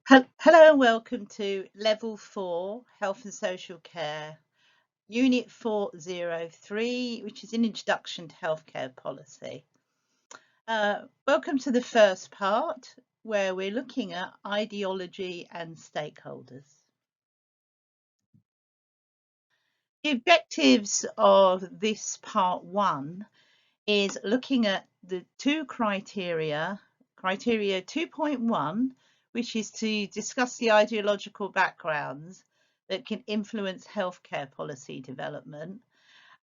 Hello and welcome to Level 4 Health and Social Care, Unit 403, which is an introduction to healthcare policy. Welcome to the first part, where we're looking at ideology and stakeholders. The objectives of this part 1 is looking at the two criteria 2.1, which is to discuss the ideological backgrounds that can influence healthcare policy development,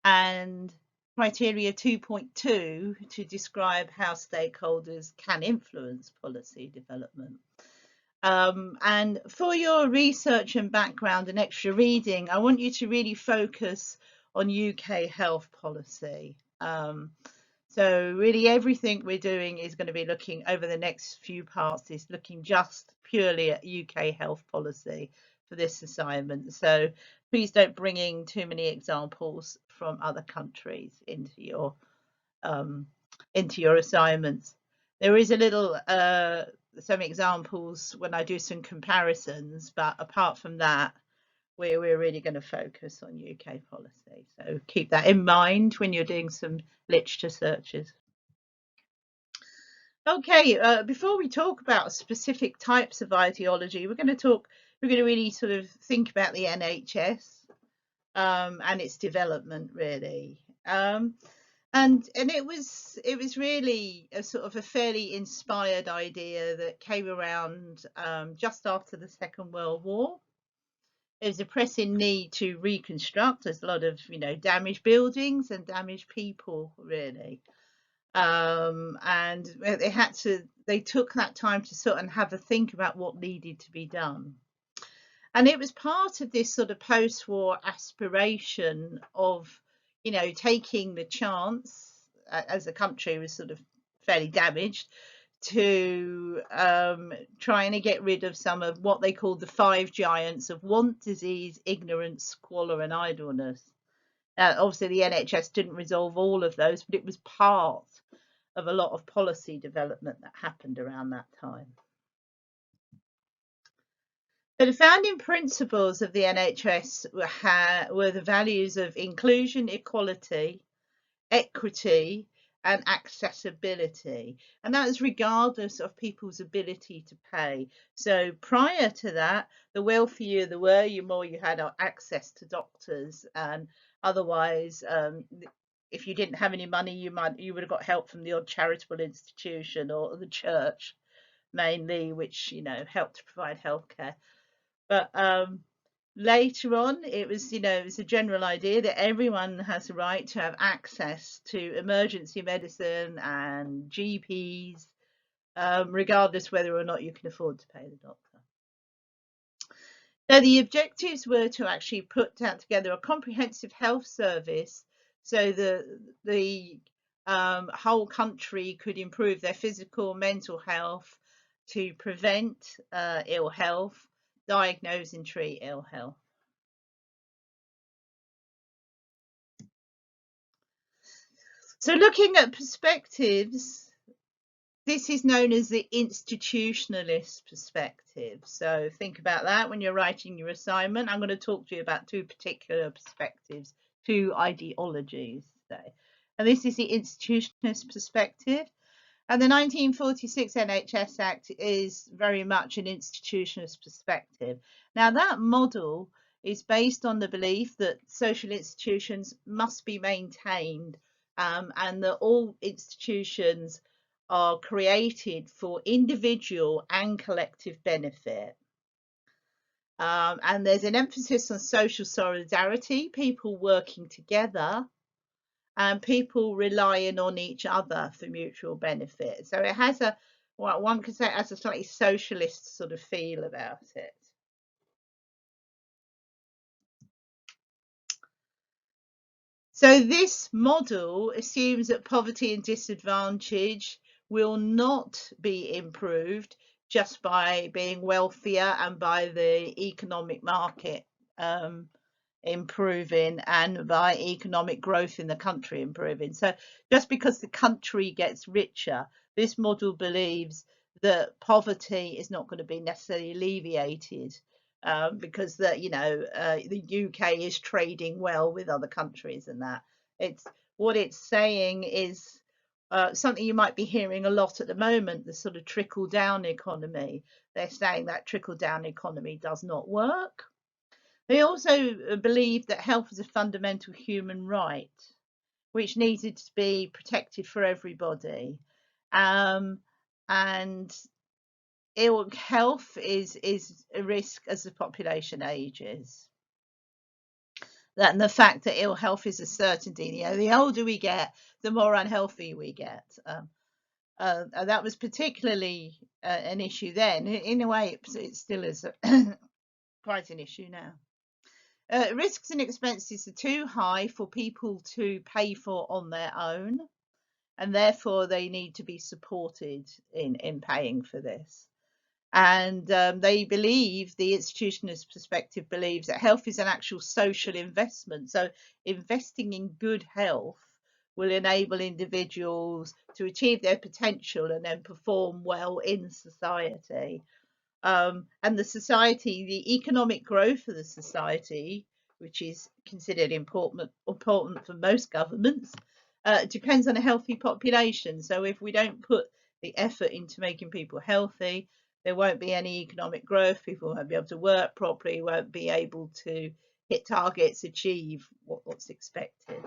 and criteria 2.2 to describe how stakeholders can influence policy development. And for your research and background and extra reading, I want you to really focus on UK health policy. So really everything we're doing is going to be looking over the next few parts is looking just purely at UK health policy for this assignment. So please don't bring in too many examples from other countries into your assignments. There is a little some examples when I do some comparisons, but apart from that, we're really going to focus on UK policy. So keep that in mind when you're doing some literature searches. Okay, before we talk about specific types of ideology, we're going to really sort of think about the NHS and its development, really. And it was really a sort of a fairly inspired idea that came around just after the Second World War. There's a pressing need to reconstruct. There's a lot of damaged buildings and damaged people, really, and they took that time to sort of have a think about what needed to be done. And it was part of this sort of post-war aspiration of taking the chance, as the country was sort of fairly damaged, to trying to get rid of some of what they called the 5 giants of want, disease, ignorance, squalor and idleness. Obviously the NHS didn't resolve all of those, but it was part of a lot of policy development that happened around that time. So the founding principles of the NHS were the values of inclusion, equality, equity and accessibility, and that is regardless of people's ability to pay. So prior to that, the wealthier you were, the more you had access to doctors, and otherwise if you didn't have any money, you would have got help from the odd charitable institution or the church mainly, which helped to provide healthcare. But later on, it was a general idea that everyone has a right to have access to emergency medicine and GPs, regardless whether or not you can afford to pay the doctor. So the objectives were to actually put together a comprehensive health service so the whole country could improve their physical, mental health, to prevent ill health, diagnose and treat ill health. So looking at perspectives, this is known as the institutionalist perspective. So think about that when you're writing your assignment. I'm going to talk to you about 2 particular perspectives, 2 ideologies today. And this is the institutionalist perspective. And the 1946 NHS Act is very much an institutionalist perspective. Now that model is based on the belief that social institutions must be maintained, and that all institutions are created for individual and collective benefit. And there's an emphasis on social solidarity, people working together, and people relying on each other for mutual benefit. So it has one could say it has a slightly socialist sort of feel about it. So this model assumes that poverty and disadvantage will not be improved just by being wealthier and by the economic market improving and by economic growth in the country improving. So just because the country gets richer, this model believes that poverty is not going to be necessarily alleviated because the UK is trading well with other countries, and that what it's saying is something you might be hearing a lot at the moment, the sort of trickle down economy. They're saying that trickle down economy does not work. They also believe that health is a fundamental human right, which needed to be protected for everybody. Um, and ill health is a risk as the population ages. That and the fact that ill health is a certainty. The older we get, the more unhealthy we get. And that was particularly an issue then. In a way, it still is quite an issue now. Risks and expenses are too high for people to pay for on their own, and therefore they need to be supported in paying for this. And they believe, the institutionalist perspective believes, that health is an actual social investment. So investing in good health will enable individuals to achieve their potential and then perform well in society. And the society, the economic growth of the society, which is considered important for most governments, depends on a healthy population. So if we don't put the effort into making people healthy, there won't be any economic growth. People won't be able to work properly, won't be able to hit targets, achieve what's expected.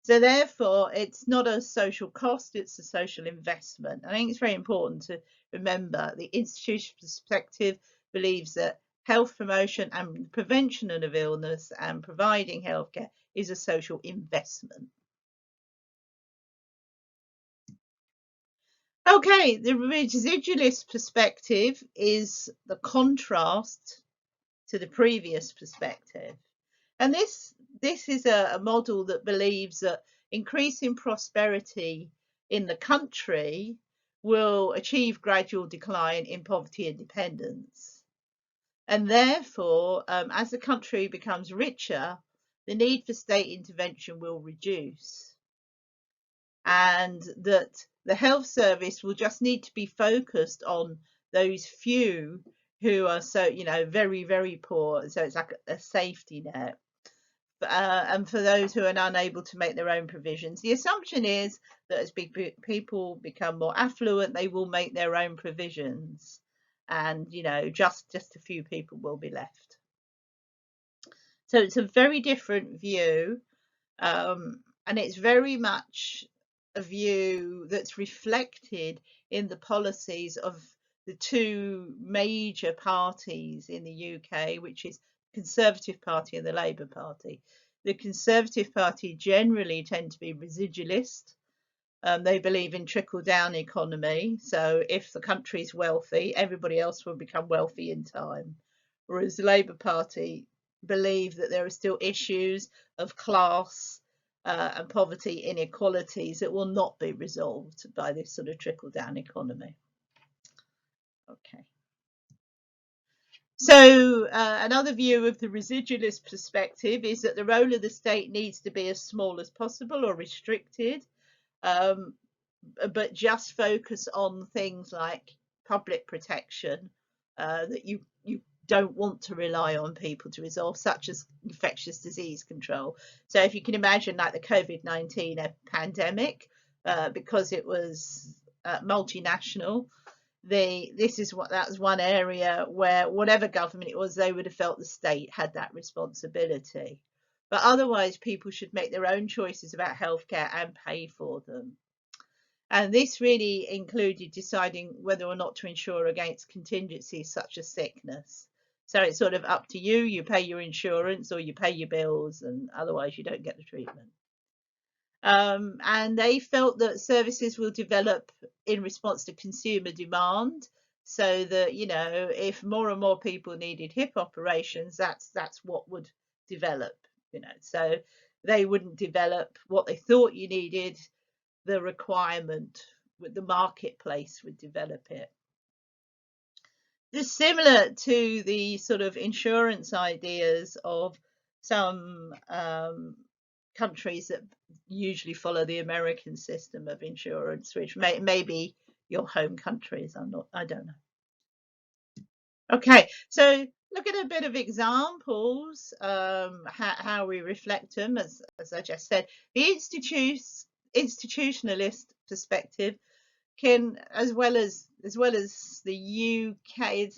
So therefore, it's not a social cost, it's a social investment. I think it's very important to remember the institutional perspective believes that health promotion and prevention of illness and providing healthcare is a social investment. Okay, the residualist perspective is the contrast to the previous perspective. And this is a model that believes that increasing prosperity in the country will achieve gradual decline in poverty and dependence. And therefore, as the country becomes richer, the need for state intervention will reduce. And that the health service will just need to be focused on those few who are very, very poor. So it's like a safety net. And for those who are unable to make their own provisions, the assumption is that as people become more affluent, they will make their own provisions, and just a few people will be left. So it's a very different view, and it's very much a view that's reflected in the policies of the two major parties in the UK, which is Conservative Party and the Labour Party. The Conservative Party generally tend to be residualist. They believe in trickle-down economy. So if the country's wealthy, everybody else will become wealthy in time. Whereas the Labour Party believe that there are still issues of class and poverty inequalities that will not be resolved by this sort of trickle-down economy. Okay. So another view of the residualist perspective is that the role of the state needs to be as small as possible or restricted, but just focus on things like public protection that you don't want to rely on people to resolve, such as infectious disease control. So if you can imagine, like the COVID-19 pandemic, because it was multinational, that was one area where whatever government it was, they would have felt the state had that responsibility. But otherwise, people should make their own choices about healthcare and pay for them. And this really included deciding whether or not to insure against contingencies such as sickness. So it's sort of up to you. You pay your insurance or you pay your bills, and otherwise you don't get the treatment. And they felt that services will develop in response to consumer demand, so that if more and more people needed hip operations, that's what would develop. So they wouldn't develop what they thought you needed. The requirement with the marketplace would develop it. Just similar to the sort of insurance ideas of some countries that usually follow the American system of insurance, which may be your home countries. I don't know. Okay, so look at a bit of examples, how we reflect them, as I just said. The institutionalist perspective can, as well as the UK,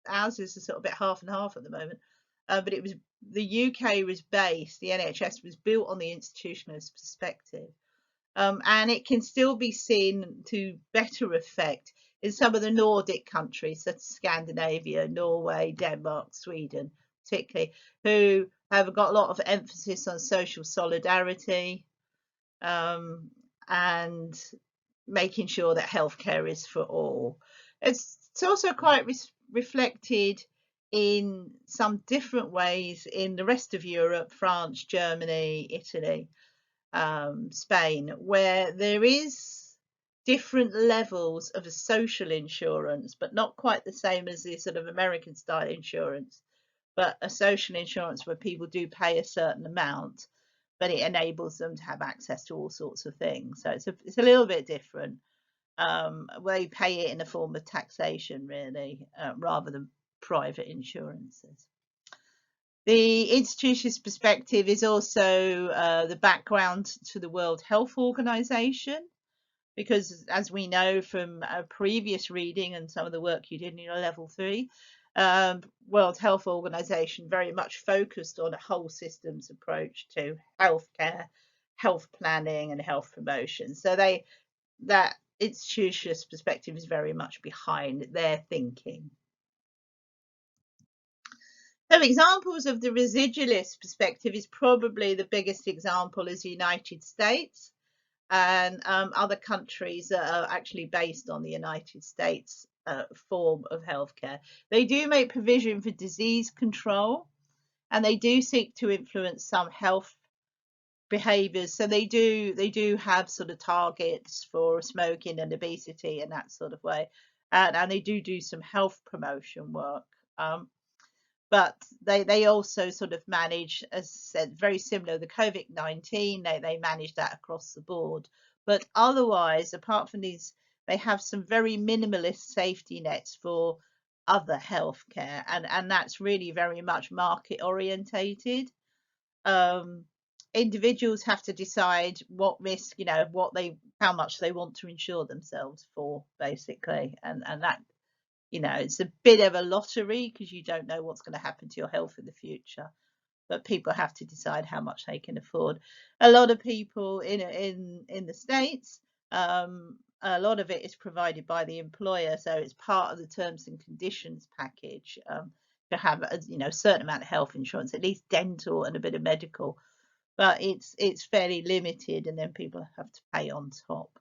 ours is a sort of bit half and half at the moment, but it was the UK was based, the NHS was built on the institutionalist perspective. And it can still be seen to better effect in some of the Nordic countries, such as Scandinavia, Norway, Denmark, Sweden, particularly, who have got a lot of emphasis on social solidarity, and making sure that healthcare is for all. It's also quite reflected in some different ways in the rest of Europe, France, Germany, Italy, Spain, where there is different levels of a social insurance, but not quite the same as the sort of American style insurance, but a social insurance where people do pay a certain amount, but it enables them to have access to all sorts of things. So it's a little bit different, where you pay it in the form of taxation, really, rather than private insurances. The institutionalist perspective is also the background to the World Health Organization, because as we know from a previous reading and some of the work you did in your level 3, World Health Organization very much focused on a whole systems approach to healthcare, health planning and health promotion. So that institutionalist perspective is very much behind their thinking. So examples of the residualist perspective is probably the biggest example is the United States, and other countries that are actually based on the United States form of healthcare. They do make provision for disease control, and they do seek to influence some health behaviors. So they do have sort of targets for smoking and obesity and that sort of way, and they do some health promotion work. But they also sort of manage, as I said, very similar, the COVID-19, they manage that across the board. But otherwise, apart from these, they have some very minimalist safety nets for other healthcare, and that's really very much market orientated. Individuals have to decide what risk, how much they want to insure themselves for, basically, and that, it's a bit of a lottery because you don't know what's going to happen to your health in the future, but people have to decide how much they can afford. A lot of people in the States, a lot of it is provided by the employer, so it's part of the terms and conditions package, to have a certain amount of health insurance, at least dental and a bit of medical, but it's fairly limited, and then people have to pay on top.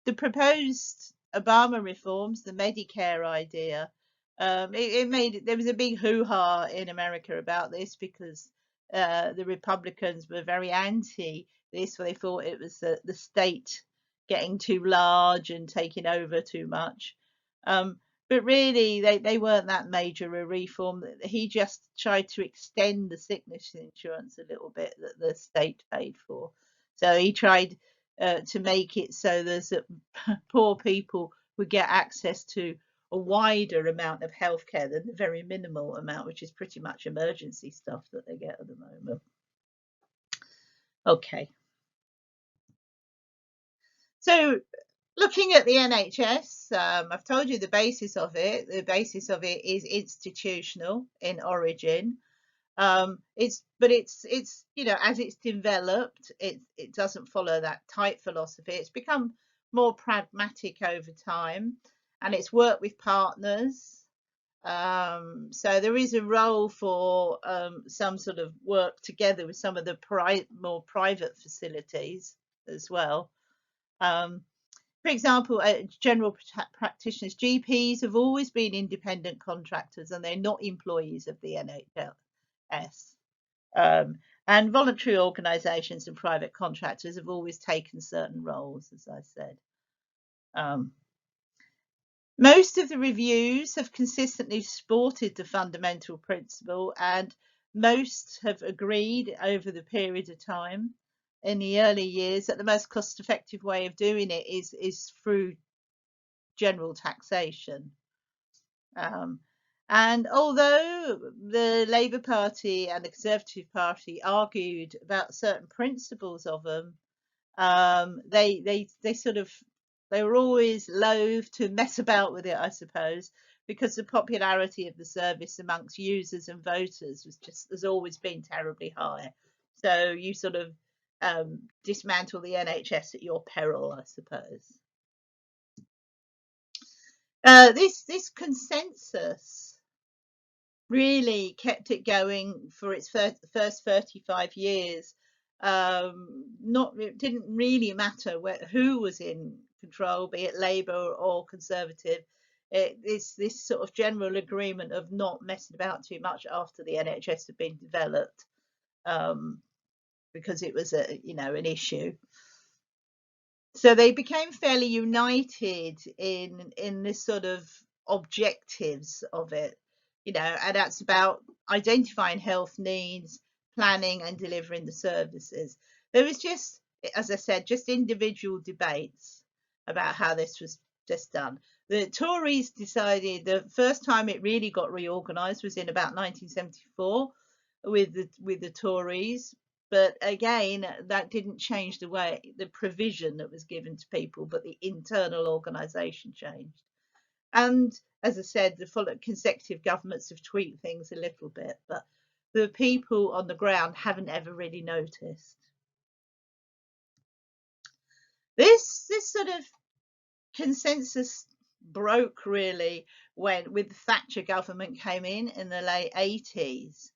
The proposed Obama reforms, the Medicare idea, there was a big hoo-ha in America about this because the Republicans were very anti this, where they thought it was the state getting too large and taking over too much. But really, they weren't that major a reform. He just tried to extend the sickness insurance a little bit that the state paid for. So he tried to make it so that poor people would get access to a wider amount of healthcare than the very minimal amount, which is pretty much emergency stuff that they get at the moment. Okay. So looking at the NHS, I've told you the basis of it. The basis of it is institutional in origin. It's as it's developed, it doesn't follow that tight philosophy. It's become more pragmatic over time, and it's worked with partners. So there is a role for some sort of work together with some of the more private facilities as well. For example, general practitioners, GPs have always been independent contractors, and they're not employees of the NHS. And voluntary organisations and private contractors have always taken certain roles, as I said. Most of the reviews have consistently supported the fundamental principle, and most have agreed over the period of time. in the early years that the most cost-effective way of doing it is through general taxation. And although the Labour Party and the Conservative Party argued about certain principles of them, they sort of, they were always loath to mess about with it, I suppose, because the popularity of the service amongst users and voters has always been terribly high. So you sort of dismantle the NHS at your peril, I suppose. This consensus really kept it going for its first 35 years. It didn't really matter who was in control, be it Labour or Conservative. This sort of general agreement of not messing about too much after the NHS had been developed, because it was an issue. So they became fairly united in this sort of objectives of it, and that's about identifying health needs, planning and delivering the services. There was just, as I said, just individual debates about how this was just done. The Tories decided the first time it really got reorganised was in about 1974 with the Tories. But again, that didn't change the provision that was given to people, but the internal organisation changed. And as I said, the consecutive governments have tweaked things a little bit, but the people on the ground haven't ever really noticed. This sort of consensus broke really with the Thatcher government came in the late 80s.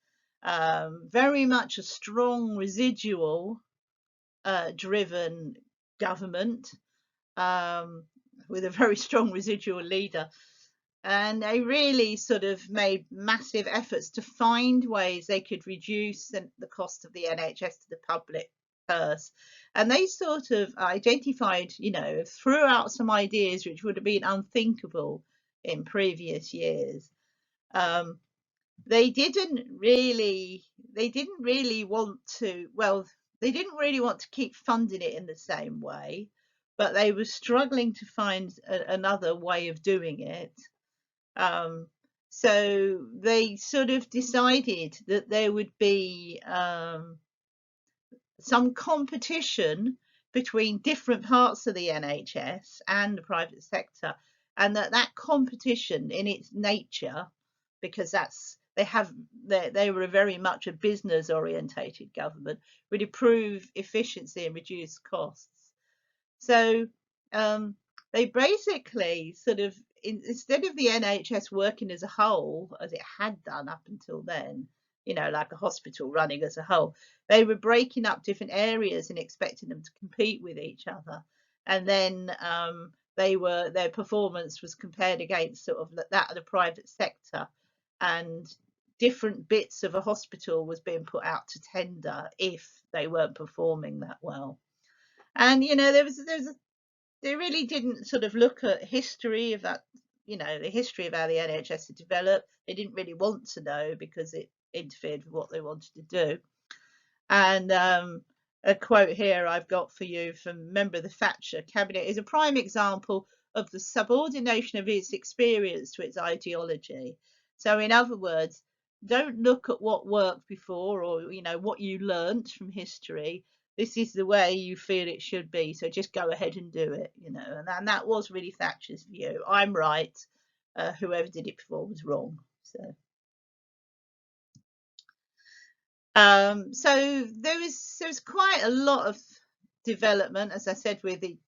Very much a strong residual driven government, with a very strong residual leader. And they really sort of made massive efforts to find ways they could reduce the cost of the NHS to the public purse. And they sort of identified, threw out some ideas which would have been unthinkable in previous years. They didn't really want to, they didn't really want to keep funding it in the same way, but they were struggling to find another way of doing it. So they sort of decided that there would be some competition between different parts of the NHS and the private sector, and that competition in its nature, because they were very much a business orientated government, would improve efficiency and reduce costs. So they basically sort of, instead of the NHS working as a whole, as it had done up until then, like a hospital running as a whole, they were breaking up different areas and expecting them to compete with each other. And then their performance was compared against sort of that of the private sector, and different bits of a hospital was being put out to tender if they weren't performing that well. And they really didn't sort of look at history of that, the history of how the NHS had developed. They didn't really want to know because it interfered with what they wanted to do. And a quote here I've got for you from a member of the Thatcher cabinet is a prime example of the subordination of its experience to its ideology. So in other words, don't look at what worked before or what you learnt from history. This is the way you feel it should be, so just go ahead and do it, and that was really Thatcher's view. I'm right, whoever did it before was wrong. So there was quite a lot of development, as I said, with the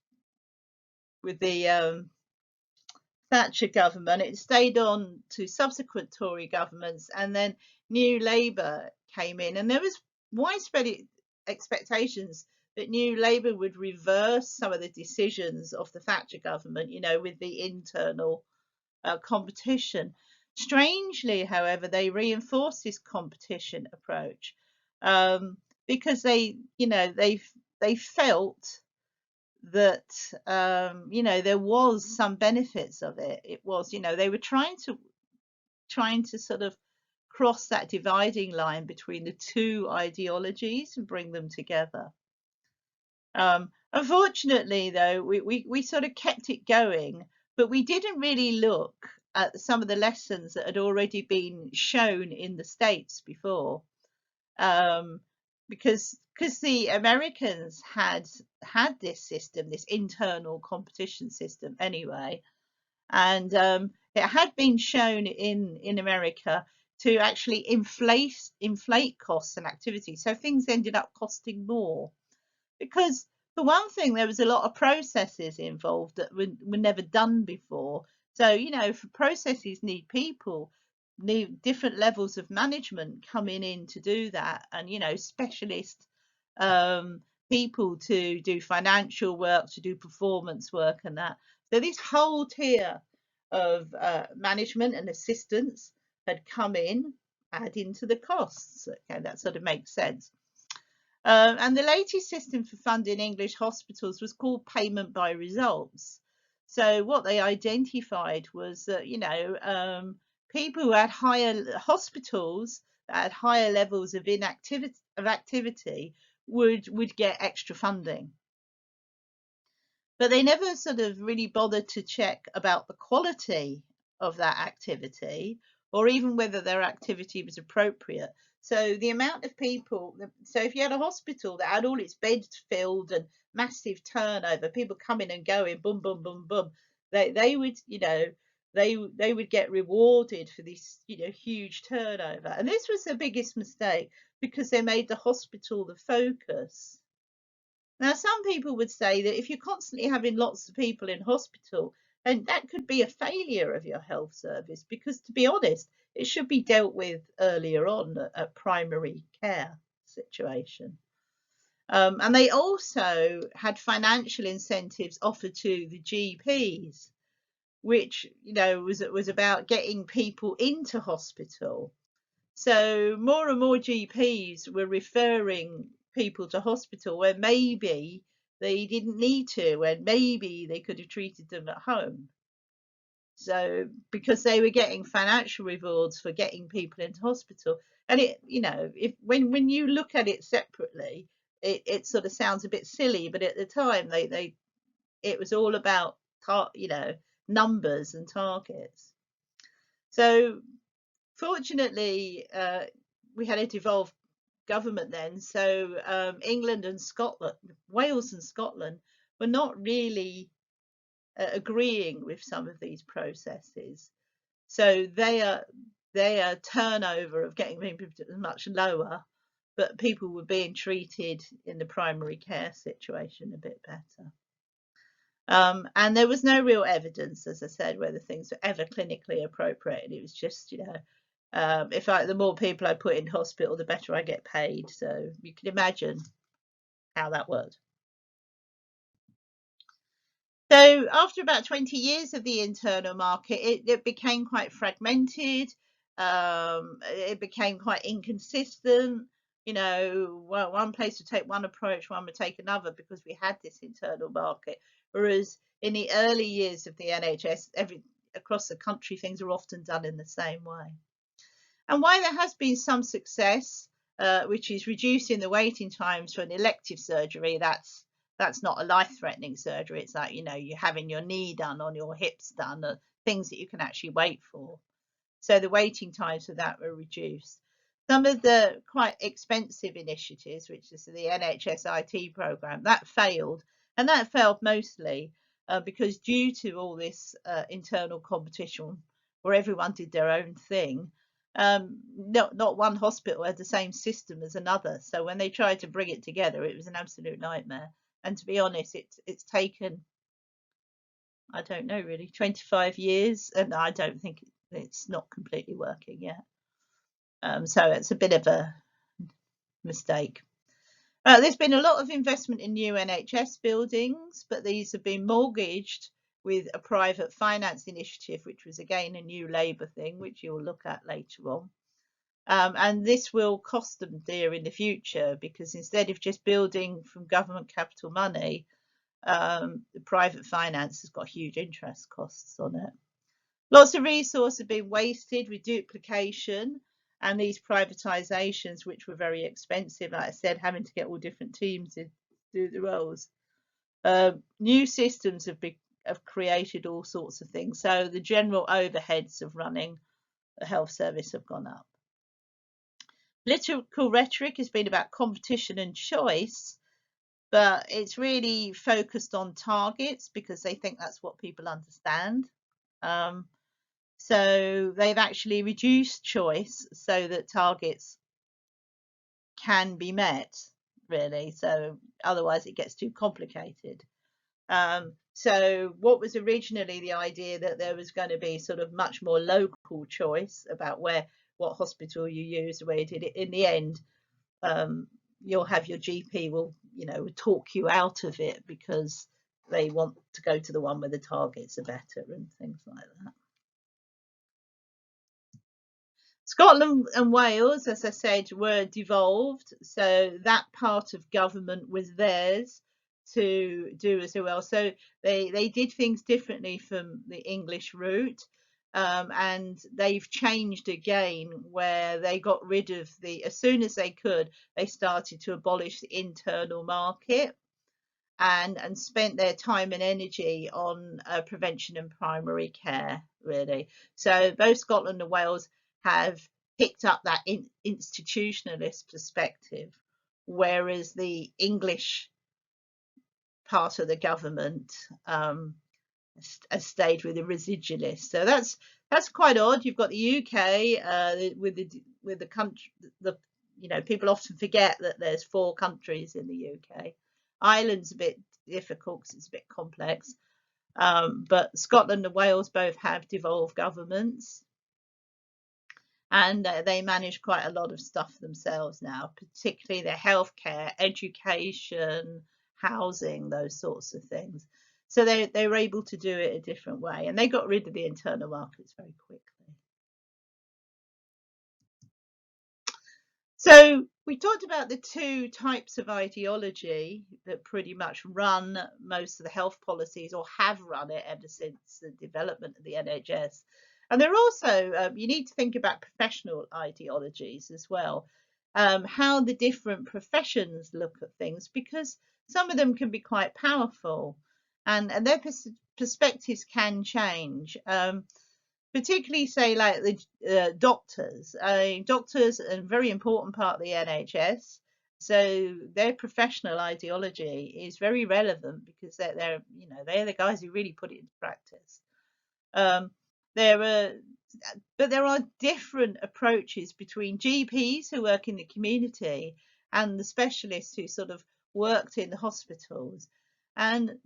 Thatcher government. It stayed on to subsequent Tory governments, and then New Labour came in, and there was widespread expectations that New Labour would reverse some of the decisions of the Thatcher government, with the internal competition. Strangely, however, they reinforced this competition approach, because they felt that there was some benefits of it. It was, they were trying to sort of cross that dividing line between the two ideologies and bring them together. Unfortunately, though, we sort of kept it going, but we didn't really look at some of the lessons that had already been shown in the States before, um, because the Americans had this system, this internal competition system anyway, and it had been shown in America to actually inflate costs and activity, so things ended up costing more because for one thing there was a lot of processes involved that were never done before. So for processes need people, need different levels of management coming in to do that, and specialist um, people to do financial work, to do performance work, and that. So this whole tier of management and assistance had come in, adding to the costs. Okay, that sort of makes sense. And the latest system for funding English hospitals was called payment by results. So what they identified was that, people who had higher hospitals that had higher levels of activity would get extra funding. But they never sort of really bothered to check about the quality of that activity or even whether their activity was appropriate. So the amount of people, so if you had a hospital that had all its beds filled and massive turnover, people coming and going, boom, boom, boom, boom, they would, they would get rewarded for this, huge turnover. And this was the biggest mistake because they made the hospital the focus. Now, some people would say that if you're constantly having lots of people in hospital, then that could be a failure of your health service because, to be honest, it should be dealt with earlier on at primary care situation. And they also had financial incentives offered to the GPs, which was about getting people into hospital. So more and more GPs were referring people to hospital where maybe they didn't need to, when maybe they could have treated them at home. So because they were getting financial rewards for getting people into hospital, and if when you look at it separately, it sort of sounds a bit silly, but at the time they it was all about numbers and targets. So fortunately, we had a devolved government then, so England and Scotland, Wales and Scotland were not really agreeing with some of these processes. So their turnover of getting people was much lower, but people were being treated in the primary care situation a bit better. And there was no real evidence, as I said, whether things were ever clinically appropriate. It was just, the more people I put in hospital, the better I get paid. So you can imagine how that worked. So after about 20 years of the internal market, it became quite fragmented. It became quite inconsistent. Well, one place would take one approach, one would take another because we had this internal market. Whereas in the early years of the NHS, across the country, things are often done in the same way. And why there has been some success, which is reducing the waiting times for an elective surgery, that's not a life-threatening surgery. It's like, you're having your knee done or your hips done, things that you can actually wait for. So the waiting times for that were reduced. Some of the quite expensive initiatives, which is the NHS IT programme, that failed. And that failed mostly because due to all this internal competition where everyone did their own thing, not one hospital had the same system as another. So when they tried to bring it together, it was an absolute nightmare. And to be honest, it's taken, I don't know, really 25 years, and I don't think it's not completely working yet. So it's a bit of a mistake. There's been a lot of investment in new NHS buildings, but these have been mortgaged with a private finance initiative, which was again a new Labour thing, which you'll look at later on. And this will cost them dear in the future because instead of just building from government capital money, the private finance has got huge interest costs on it. Lots of resources have been wasted with duplication and these privatisations, which were very expensive. Like I said, having to get all different teams do the roles. New systems have created all sorts of things. So the general overheads of running a health service have gone up. Political rhetoric has been about competition and choice, but it's really focused on targets because they think that's what people understand. So they've actually reduced choice so that targets can be met, really. So otherwise it gets too complicated. So what was originally the idea that there was going to be sort of much more local choice about what hospital you use, where you did it, in the end, you'll have your GP will talk you out of it because they want to go to the one where the targets are better and things like that. Scotland and Wales, as I said, were devolved, so that part of government was theirs to do as well. So they did things differently from the English route, and they've changed again where they got rid of as soon as they could, they started to abolish the internal market and spent their time and energy on prevention and primary care, really. So both Scotland and Wales have picked up that institutionalist perspective, whereas the English part of the government has stayed with the residualists. So that's quite odd. You've got the UK with the country. People often forget that there's 4 countries in the UK. Ireland's a bit difficult because it's a bit complex, but Scotland and Wales both have devolved governments, and they manage quite a lot of stuff themselves now, particularly their healthcare, education, housing, those sorts of things. So they were able to do it a different way, and they got rid of the internal markets very quickly. So we talked about the 2 types of ideology that pretty much run most of the health policies, or have run it ever since the development of the NHS. And there are also, you need to think about professional ideologies as well, how the different professions look at things, because some of them can be quite powerful, and their perspectives can change. Particularly, say, like the doctors. Doctors are a very important part of the NHS, so their professional ideology is very relevant because they're the guys who really put it into practice. But there are different approaches between GPs who work in the community and the specialists who sort of worked in the hospitals. And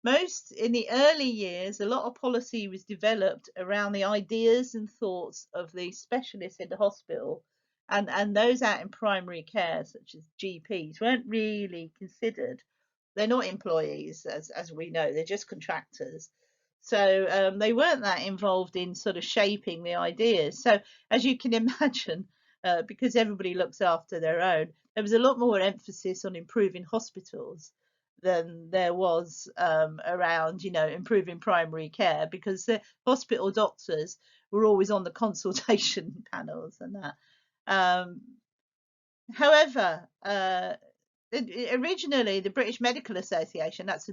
in the early years, a lot of policy was developed around the ideas and thoughts of the specialists in the hospital, and those out in primary care, such as GPs, weren't really considered. They're not employees, as we know, they're just contractors. So they weren't that involved in sort of shaping the ideas. So as you can imagine, because everybody looks after their own, there was a lot more emphasis on improving hospitals than there was around, improving primary care, because the hospital doctors were always on the consultation panels and that. However, originally the British Medical Association, that's the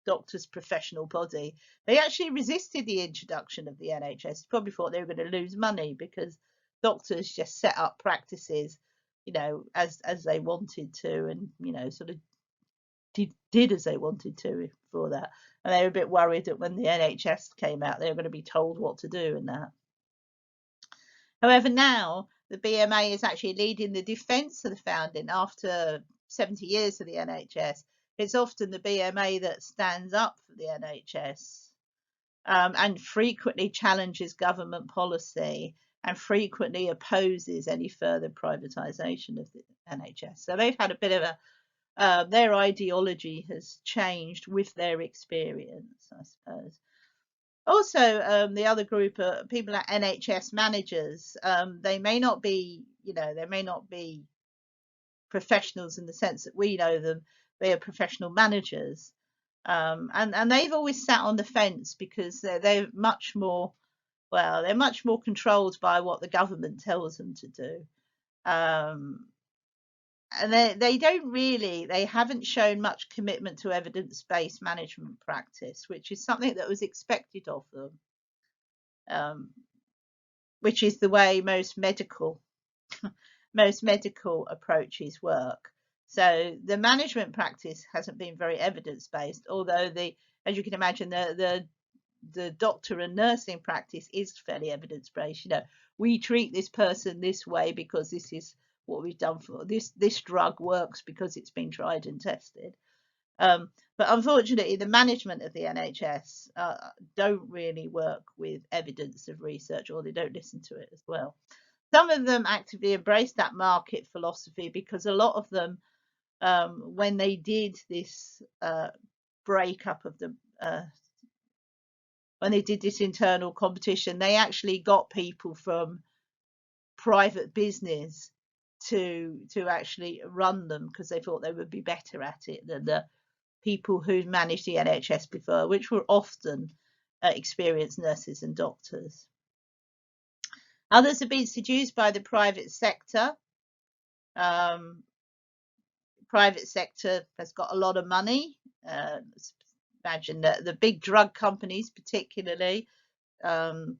doctors' professional body, they actually resisted the introduction of the NHS. Probably thought they were going to lose money because doctors just set up practices, as they wanted to, and sort of did as they wanted to for that. And they were a bit worried that when the NHS came out, they were going to be told what to do and that. However, now the BMA is actually leading the defence of the founding after 70 years of the NHS. It's often the BMA that stands up for the NHS and frequently challenges government policy and frequently opposes any further privatisation of the NHS. So they've had a bit of their ideology has changed with their experience, I suppose. Also, the other group are people like NHS managers. They may not be, professionals in the sense that we know them. They are professional managers, and they've always sat on the fence because they're much more controlled by what the government tells them to do. and they haven't shown much commitment to evidence-based management practice, which is something that was expected of them, which is the way most medical approaches work. So the management practice hasn't been very evidence-based, although as you can imagine, the doctor and nursing practice is fairly evidence-based. We treat this person this way because this is what we've done for this drug works because it's been tried and tested. But unfortunately, the management of the NHS don't really work with evidence of research, or they don't listen to it as well. Some of them actively embrace that market philosophy because a lot of them, when they did this breakup of the when they did this internal competition, they actually got people from private business to actually run them because they thought they would be better at it than the people who managed the NHS before, which were often experienced nurses and doctors. Others have been seduced by the private sector. Private sector has got a lot of money. Imagine the big drug companies particularly, and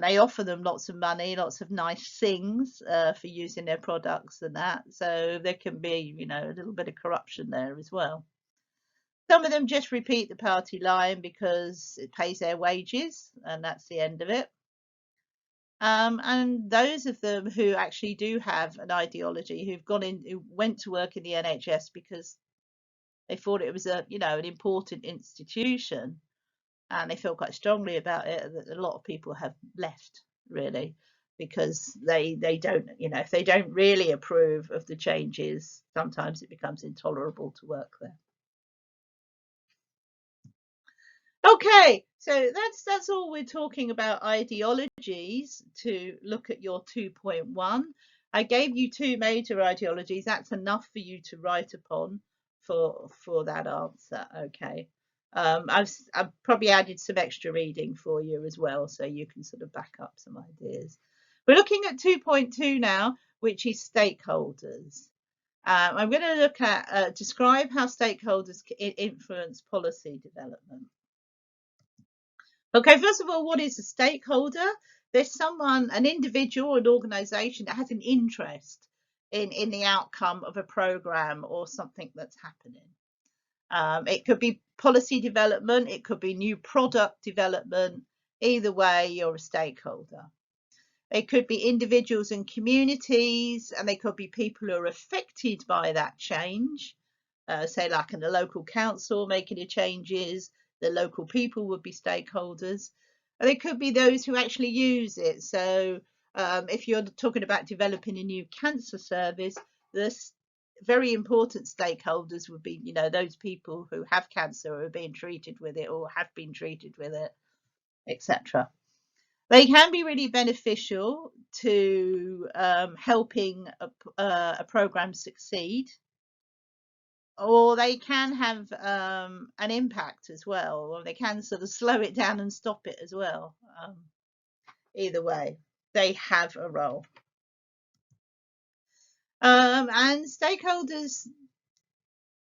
they offer them lots of money, lots of nice things for using their products and that. So there can be, a little bit of corruption there as well. Some of them just repeat the party line because it pays their wages, and that's the end of it. And those of them who actually do have an ideology, who went to work in the NHS because they thought it was an important institution, and they feel quite strongly about it, that a lot of people have left really because they don't, if they don't really approve of the changes, sometimes it becomes intolerable to work there. Okay, so that's all we're talking about ideologies to look at your 2.1. I gave you 2 major ideologies. That's enough for you to write upon for that answer. Okay. I've probably added some extra reading for you as well, so you can sort of back up some ideas. We're looking at 2.2 now, which is stakeholders. I'm going to look at describe how stakeholders influence policy development. Okay, first of all, what is a stakeholder? There's an individual, an organisation that has an interest in the outcome of a programme or something that's happening. It could be policy development, it could be new product development. Either way, you're a stakeholder. It could be individuals and communities, and they could be people who are affected by that change. Say like in the local council making the changes, the local people would be stakeholders. And they could be those who actually use it. So if you're talking about developing a new cancer service, the very important stakeholders would be, those people who have cancer or are being treated with it or have been treated with it, etc. They can be really beneficial to helping a program succeed, or they can have an impact as well, or they can sort of slow it down and stop it as well. Either way, they have a role. And stakeholders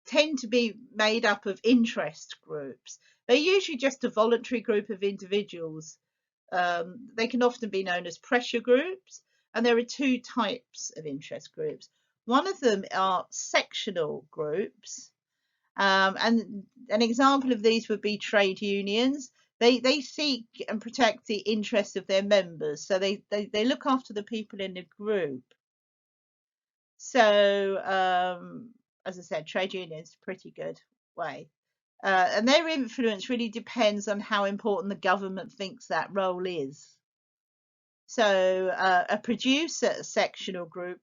tend to be made up of interest groups. They're usually just a voluntary group of individuals. They can often be known as pressure groups, and there are 2 types of interest groups. One of them are sectional groups, and an example of these would be trade unions. They seek and protect the interests of their members, so they look after the people in the group. So as I said, trade unions is a pretty good way. And their influence really depends on how important the government thinks that role is. So a producer sectional group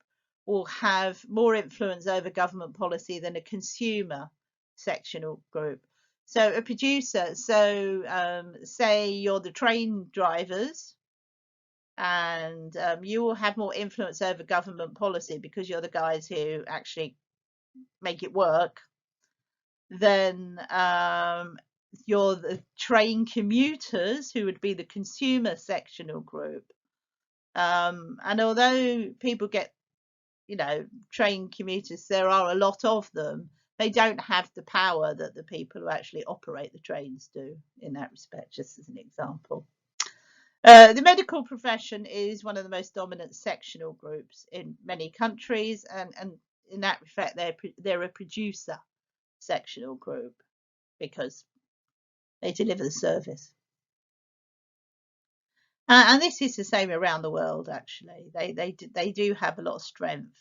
will have more influence over government policy than a consumer sectional group. So a producer, say you're the train drivers, and you will have more influence over government policy because you're the guys who actually make it work. Then you're the train commuters, who would be the consumer sectional group. And although people get train commuters, there are a lot of them. They don't have the power that the people who actually operate the trains do in that respect, just as an example. The medical profession is one of the most dominant sectional groups in many countries, and in that respect, they're a producer sectional group because they deliver the service. And this is the same around the world. Actually, they do have a lot of strength.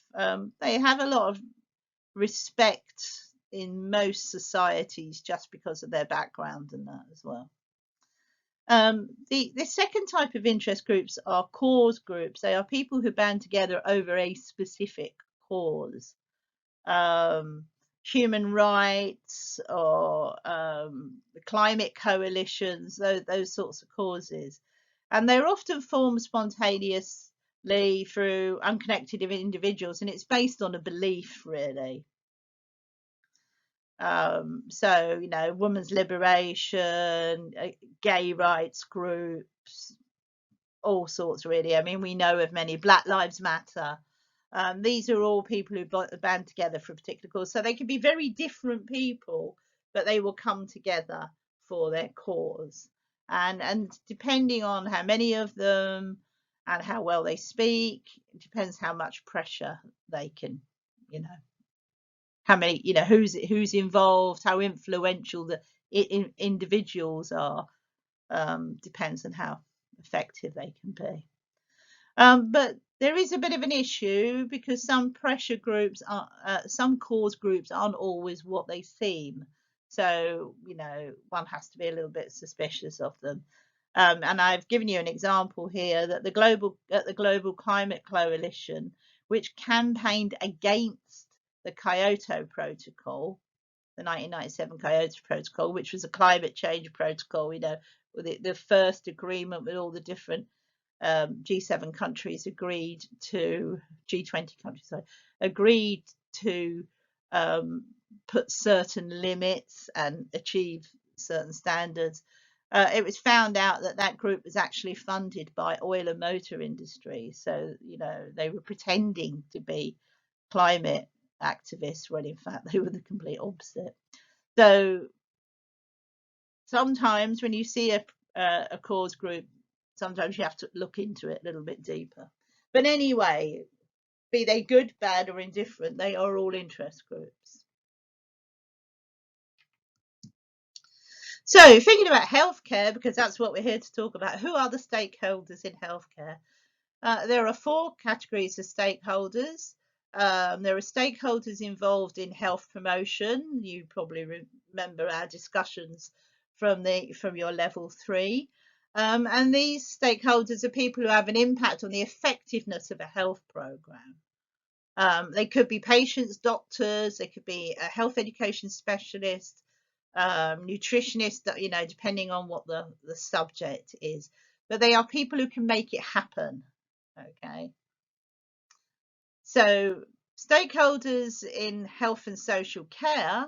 They have a lot of respect in most societies just because of their background and that as well. The second type of interest groups are cause groups. They are people who band together over a specific cause. Human rights or climate coalitions, those sorts of causes. And they're often formed spontaneously through unconnected individuals, and it's based on a belief, really. So, women's liberation, gay rights groups, all sorts, really. I mean, we know of many. Black Lives Matter. These are all people who band together for a particular cause. So they can be very different people, but they will come together for their cause. And depending on how many of them and how well they speak, it depends how much pressure they can, how many, who's involved, how influential the individuals are, depends on how effective they can be. But there is a bit of an issue because some pressure groups some cause groups aren't always what they seem. So, one has to be a little bit suspicious of them. And I've given you an example here that the Global Climate Coalition, which campaigned against the Kyoto Protocol, the 1997 Kyoto Protocol, which was a climate change protocol, the first agreement with all the different G7 countries agreed to, G20 countries, sorry, agreed to put certain limits and achieve certain standards. It was found out that group was actually funded by oil and motor industry. So, they were pretending to be climate activists when in fact they were the complete opposite. So sometimes when you see a cause group, sometimes you have to look into it a little bit deeper. But anyway, be they good, bad, or indifferent, they are all interest groups. So thinking about healthcare, because that's what we're here to talk about, who are the stakeholders in healthcare? There are 4 categories of stakeholders. There are stakeholders involved in health promotion. You probably remember our discussions from your level 3. And these stakeholders are people who have an impact on the effectiveness of a health program. They could be patients, doctors, they could be a health education specialist, nutritionists, depending on what the subject is. But they are people who can make it happen. Okay. So stakeholders in health and social care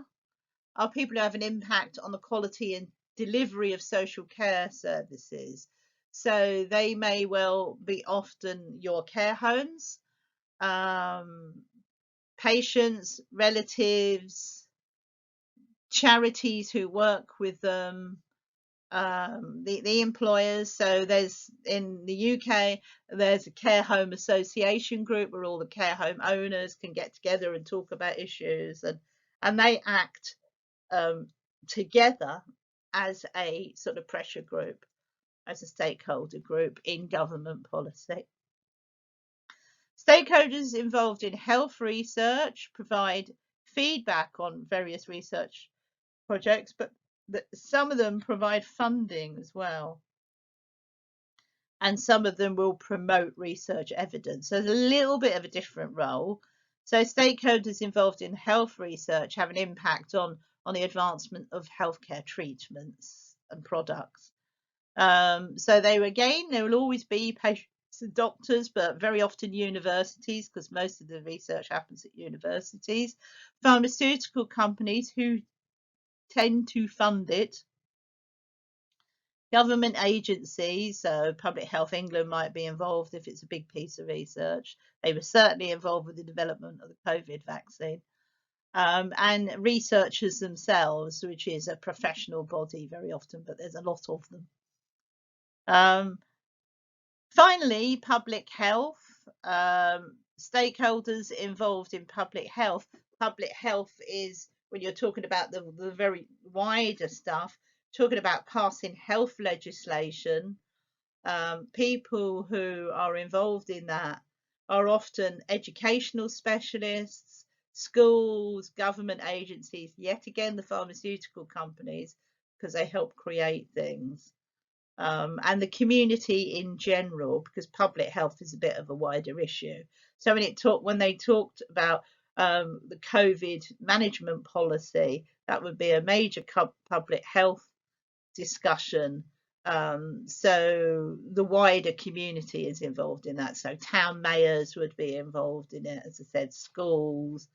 are people who have an impact on the quality and delivery of social care services. So they may well be often your care homes, patients, relatives, charities who work with them, the employers. So there's, in the UK, there's a care home association group where all the care home owners can get together and talk about issues, and they act together as a sort of pressure group, as a stakeholder group in government policy. Stakeholders involved in health research provide feedback on various research projects, but some of them provide funding as well. And some of them will promote research evidence. So there's a little bit of a different role. So stakeholders involved in health research have an impact on the advancement of healthcare treatments and products. So there will always be patients and doctors, but very often universities, because most of the research happens at universities, pharmaceutical companies who tend to fund it, Government agencies, so Public Health England might be involved if it's a big piece of research. They were certainly involved with the development of the COVID vaccine. And researchers themselves, which is a professional body very often, but there's a lot of them. Finally, public health. Stakeholders involved in public health. Public health is when you're talking about the very wider stuff, talking about passing health legislation. People who are involved in that are often educational specialists, schools, government agencies, yet again the pharmaceutical companies, because they help create things. And the community in general, because public health is a bit of a wider issue. So when they talked about the COVID management policy, that would be a major public health discussion. So the wider community is involved in that. So town mayors would be involved in it, as I said, schools,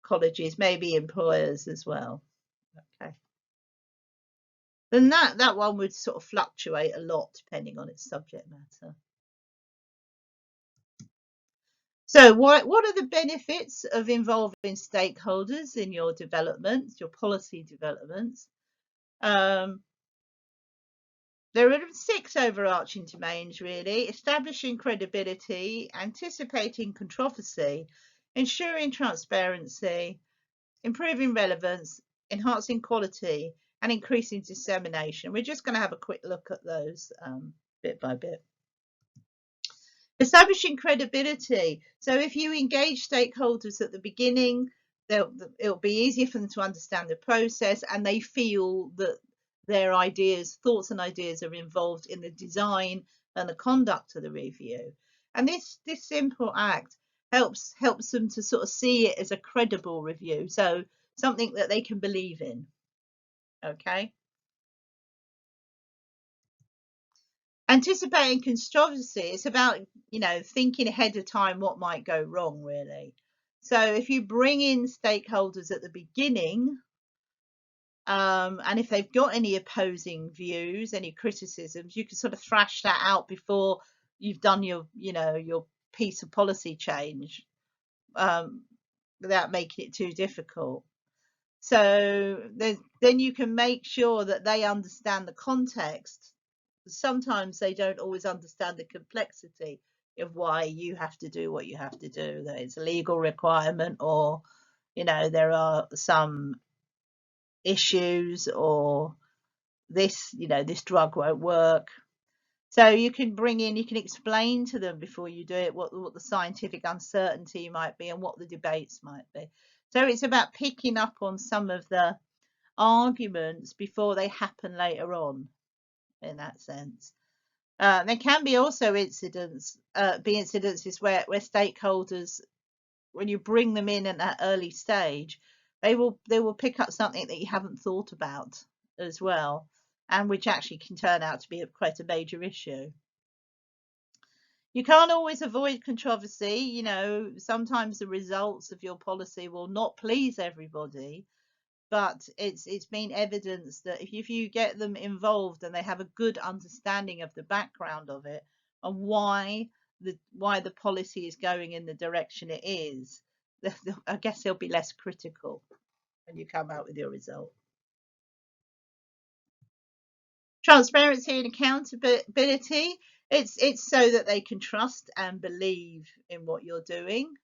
colleges, maybe employers as well. Okay. Then that one would sort of fluctuate a lot depending on its subject matter. So what are the benefits of involving stakeholders in your developments, your policy developments? There are 6 overarching domains, really: establishing credibility, anticipating controversy, ensuring transparency, improving relevance, enhancing quality, and increasing dissemination. We're just going to have a quick look at those bit by bit. Establishing credibility. So if you engage stakeholders at the beginning, it'll be easier for them to understand the process, and they feel that their thoughts and ideas are involved in the design and the conduct of the review. And this simple act helps them to sort of see it as a credible review, so something that they can believe in. Okay. Anticipating controversy, it's about, thinking ahead of time what might go wrong, really. So if you bring in stakeholders at the beginning, and if they've got any opposing views, any criticisms, you can sort of thrash that out before you've done your piece of policy change, without making it too difficult. So then you can make sure that they understand the context. Sometimes they don't always understand the complexity of why you have to do what you have to do, that it's a legal requirement, or there are some issues, or this drug won't work. So you can explain to them before you do it what the scientific uncertainty might be and what the debates might be. So it's about picking up on some of the arguments before they happen later on, in that sense. There can be also incidences where stakeholders, when you bring them in at that early stage, they will pick up something that you haven't thought about as well, and which actually can turn out to be quite a major issue. You can't always avoid controversy. Sometimes the results of your policy will not please everybody, but it's been evidenced that if you get them involved and they have a good understanding of the background of it and why the policy is going in the direction it is, I guess they'll be less critical when you come out with your result. Transparency and accountability. It's so that they can trust and believe in what you're doing.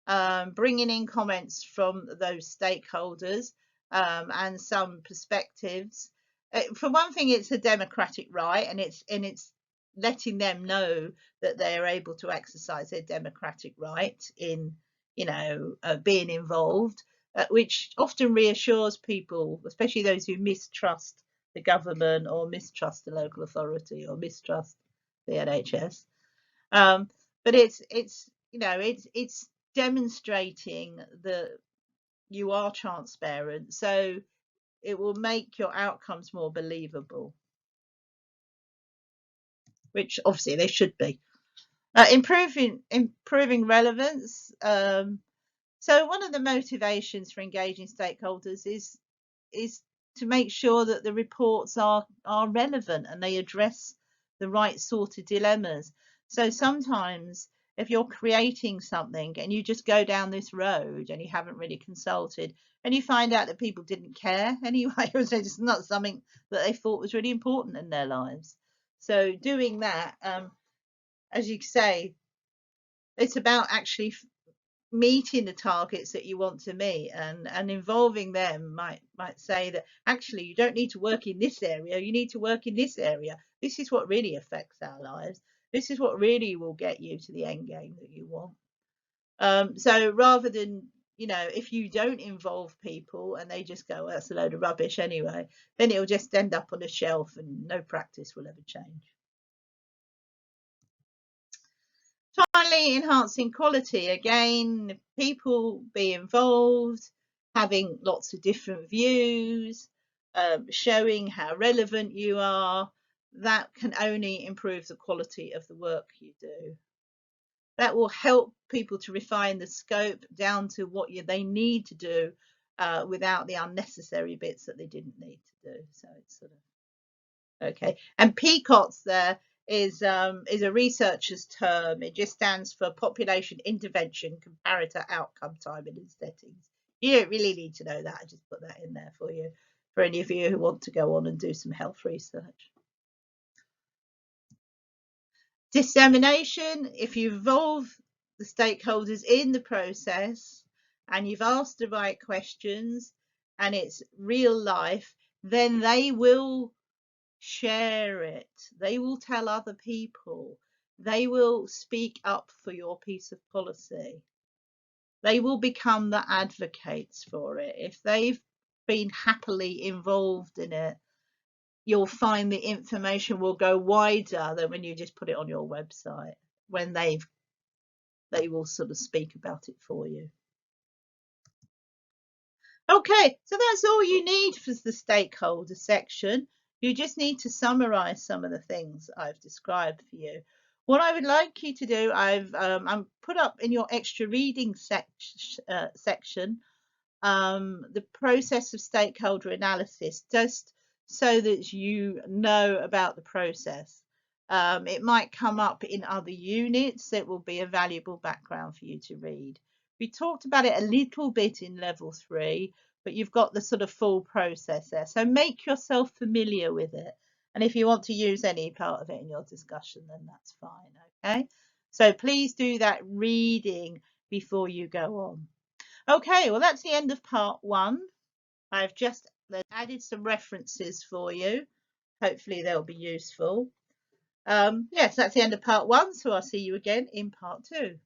Bringing in comments from those stakeholders, and some perspectives. For one thing, it's a democratic right, and it's letting them know that they are able to exercise their democratic right in being involved, which often reassures people, especially those who mistrust the government or mistrust the local authority or mistrust the NHS. But it's demonstrating that you are transparent, so it will make your outcomes more believable, which obviously they should be. Improving relevance. So one of the motivations for engaging stakeholders is to make sure that the reports are relevant and they address the right sort of dilemmas. So sometimes if you're creating something and you just go down this road and you haven't really consulted and you find out that people didn't care anyway, or it's not something that they thought was really important in their lives. So doing that, as you say, it's about actually meeting the targets that you want to meet, and involving them might say that actually you don't need to work in this area, you need to work in this area. This is what really affects our lives. This is what really will get you to the end game that you want. So rather than, if you don't involve people and they just go, well, that's a load of rubbish anyway, then it'll just end up on a shelf and no practice will ever change. Finally, enhancing quality. Again, people be involved, having lots of different views, showing how relevant you are. That can only improve the quality of the work you do. That will help people to refine the scope down to what they need to do without the unnecessary bits that they didn't need to do. So it's sort of okay. And PCOTS there is a researcher's term. It just stands for Population Intervention Comparator Outcome Time in Settings. You don't really need to know that. I just put that in there for you, for any of you who want to go on and do some health research. Dissemination. If you involve the stakeholders in the process and you've asked the right questions and it's real life, then they will share it. They will tell other people. They will speak up for your piece of policy. They will become the advocates for it. If they've been happily involved in it, you'll find the information will go wider than when you just put it on your website, when they will sort of speak about it for you. Okay, so that's all you need for the stakeholder section. You just need to summarize some of the things I've described for you. What I would like you to do, I'm put up in your extra reading section the process of stakeholder analysis, just so that you know about the process. It might come up in other units. It will be a valuable background for you to read. We talked about it a little bit in level 3, but you've got the sort of full process there. So make yourself familiar with it. And if you want to use any part of it in your discussion, then that's fine. Okay. So please do that reading before you go on. Okay, well, that's the end of part 1. I've just added some references for you. Hopefully they'll be useful. Yes, that's the end of part 1. So I'll see you again in part 2.